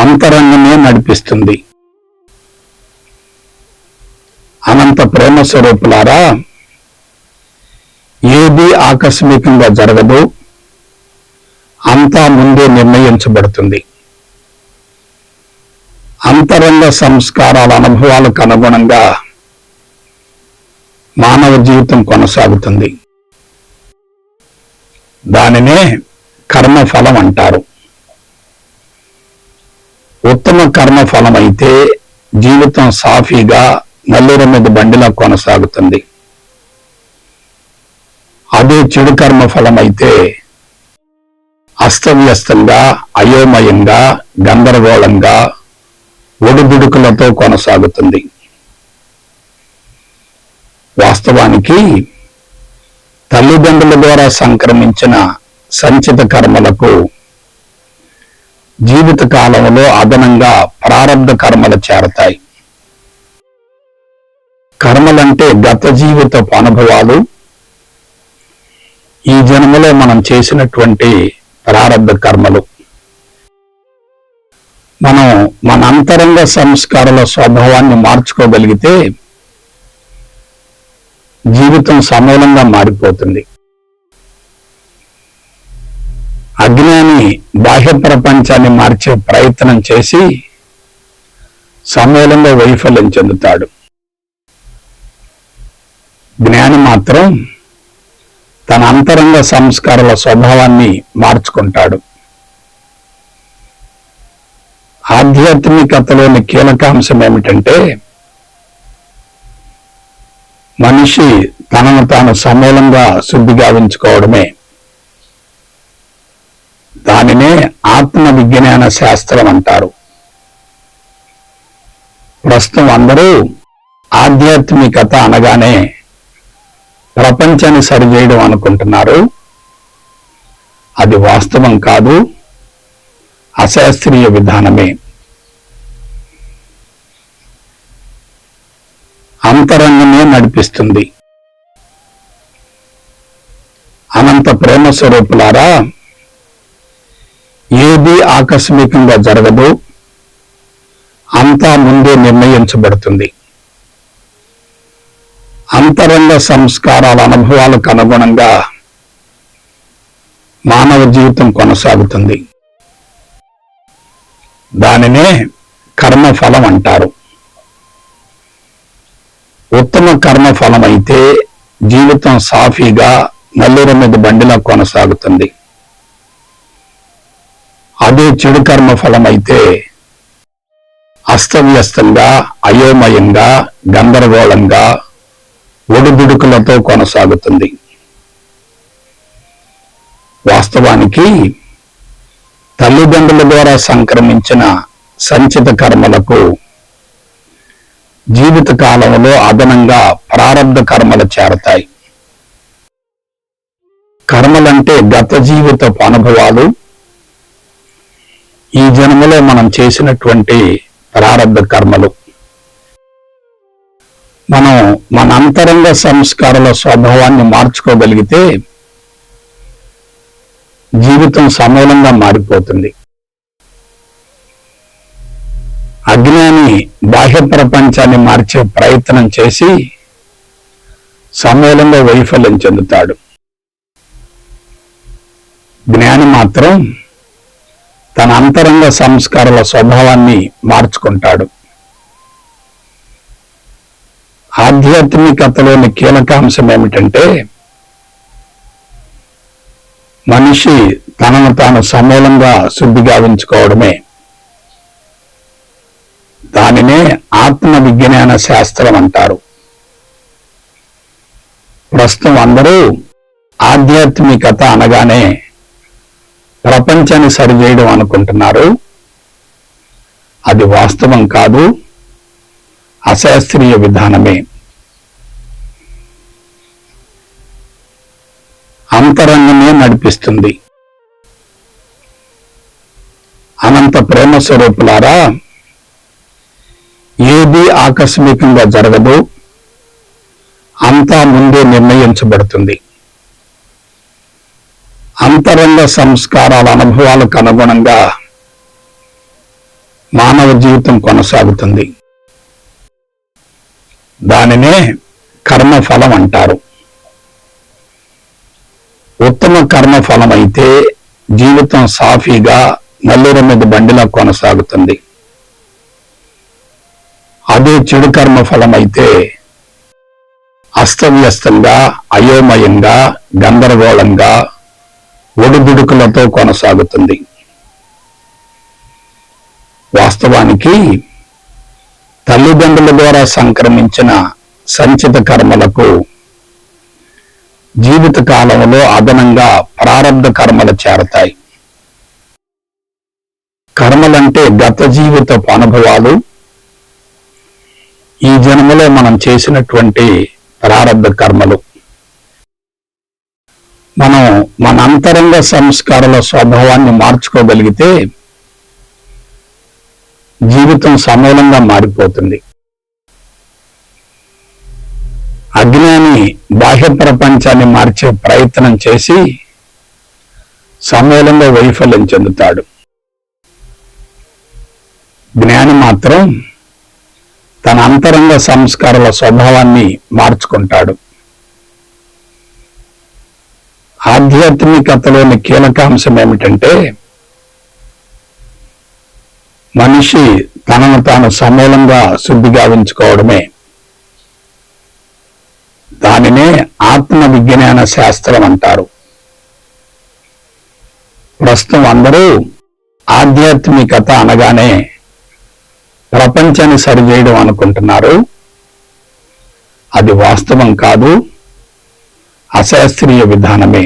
అంతరంగమే నడిపిస్తుంది. అనంత ప్రేమ స్వరూపులారా, ఏది ఆకస్మికంగా జరగదు, అంతా ముందే నిర్ణయించబడుతుంది. అంతరంగ సంస్కారాల అనుభవాలకు అనుగుణంగా మానవ జీవితం కొనసాగుతుంది. దానినే కర్మఫలం అంటారు. ఉత్తమ కర్మఫలం అయితే జీవితం సాఫీగా నల్లుర మీద బండిలా కొనసాగుతుంది. అదే చెడు కర్మఫలం అయితే అస్తవ్యస్తంగా, అయోమయంగా, గందరగోళంగా, ఒడిదుడుకులతో కొనసాగుతుంది. వాస్తవానికి తల్లిదండ్రుల ద్వారా సంక్రమించిన సంచిత కర్మలకు జీవిత కాలంలో అదనంగా ప్రారబ్ధ కర్మలు చేరతాయి. కర్మలంటే గత జీవితపు అనుభవాలు, ఈ జన్మలో మనం చేసినటువంటి ప్రారబ్ధ కర్మలు. మనం మన అంతరంగ సంస్కారాల స్వభావాన్ని మార్చుకోగలిగితే జీవితం సమూలంగా మారిపోతుంది. అజ్ఞాని బాహ్య ప్రపంచాన్ని మార్చే ప్రయత్నం చేసి సమూలంగా వైఫల్యం చెందుతాడు. జ్ఞాని మాత్రం తన అంతరంగ సంస్కారాల స్వభావాన్ని మార్చుకుంటాడు. ఆధ్యాత్మికతలోని కీలకాంశం ఏమిటంటే, మనిషి తనను తాను సమూలంగా శుద్ధి గావించుకోవడమే. దానినే ఆత్మ విజ్ఞాన శాస్త్రం అంటారు. ప్రస్తుతం అందరూ ఆధ్యాత్మికత అనగానే ప్రపంచాన్ని సరిచేయడం అనుకుంటున్నారు. అది వాస్తవం కాదు, అశాస్త్రీయ విధానమే. అంతరంగమే నడిపిస్తుంది. అనంత ప్రేమ స్వరూపులారా, ఏది ఆకస్మికంగా జరగదు, అంతా ముందే నిర్ణయించబడుతుంది. అంతరంగ సంస్కారాల అనుభవాలకు అనుగుణంగా మానవ జీవితం కొనసాగుతుంది. దానినే కర్మఫలం అంటారు. ఉత్తమ కర్మఫలం అయితే జీవితం సాఫీగా నల్లుర మీద బండిలా కొనసాగుతుంది. అదే చెడు కర్మఫలం అయితే అస్తవ్యస్తంగా, అయోమయంగా, గందరగోళంగా, ఒడిదుడుకులతో కొనసాగుతుంది. వాస్తవానికి తల్లిదండ్రుల ద్వారా సంక్రమించిన సంచిత కర్మలకు జీవిత కాలంలో అదనంగా ప్రారబ్ధ కర్మలు చేరతాయి. కర్మలంటే గత జీవితపు అనుభవాలు, ఈ జన్మలో మనం చేసినటువంటి ప్రారబ్ధ కర్మలు. మనం మన అంతరంగ సంస్కారాల స్వభావాన్ని మార్చుకోగలిగితే జీవితం సమూలంగా మారిపోతుంది. అజ్ఞాని బాహ్య ప్రపంచాన్ని మార్చే ప్రయత్నం చేసి సమూలంగా వైఫల్యం చెందుతాడు. జ్ఞాని మాత్రం తన అంతరంగ సంస్కారాల స్వభావాన్ని మార్చుకుంటాడు. ఆధ్యాత్మికతలోని కీలకాంశం ఏమిటంటే, మనిషి తనను తాను సమూలంగా శుద్ధి గావించుకోవడమే. దానినే ఆత్మ విజ్ఞాన శాస్త్రం అంటారు. ప్రస్తుతం అందరూ ఆధ్యాత్మికత అనగానే ప్రపంచాన్ని సరిచేయడం అనుకుంటున్నారు. అది వాస్తవం కాదు, అశాస్త్రీయ విధానమే. అంతరంగమే నడిపిస్తుంది. అనంత ప్రేమ స్వరూపులారా, ఏది ఆకస్మికంగా జరగదు, అంతా ముందే నిర్ణయించబడుతుంది. అంతరంగ సంస్కారాల అనుభవాలకు అనుగుణంగా మానవ జీవితం కొనసాగుతుంది. దానినే కర్మఫలం అంటారు. ఉత్తమ కర్మఫలం అయితే జీవితం సాఫీగా నల్లుర మీద బండిలా కొనసాగుతుంది. అదే చెడు కర్మఫలం అయితే అస్తవ్యస్తంగా, అయోమయంగా, గందరగోళంగా, ఒడిదుడుకులతో కొనసాగుతుంది. వాస్తవానికి తల్లిదండ్రుల ద్వారా సంక్రమించిన సంచిత కర్మలకు జీవిత కాలంలో అదనంగా ప్రారబ్ధ కర్మలు చేరతాయి. కర్మలంటే గత జీవితపు అనుభవాలు, ఈ జన్మలో మనం చేసినటువంటి ప్రారబ్ధ కర్మలు. మనం మన అంతరంగ సంస్కారాల స్వభావాన్ని మార్చుకోగలిగితే జీవితం సమూలంగా మారిపోతుంది. అజ్ఞాని బాహ్య ప్రపంచాన్ని మార్చే ప్రయత్నం చేసి సమూలంగా వైఫల్యం చెందుతాడు. జ్ఞాని మాత్రం తన అంతరంగ సంస్కారాల స్వభావాన్ని మార్చుకుంటాడు. ఆధ్యాత్మికతలోని కీలకాంశం ఏమిటంటే మనిషి తనను తాను సమూలంగా శుద్ధి గావించుకోవడమే. దానినే ఆత్మ విజ్ఞాన శాస్త్రం అంటారు. ప్రస్తుతం అందరూ ఆధ్యాత్మికత అనగానే ప్రపంచాన్ని సరిచేయడం అనుకుంటున్నారు. అది వాస్తవం కాదు, అశాస్త్రీయ విధానమే.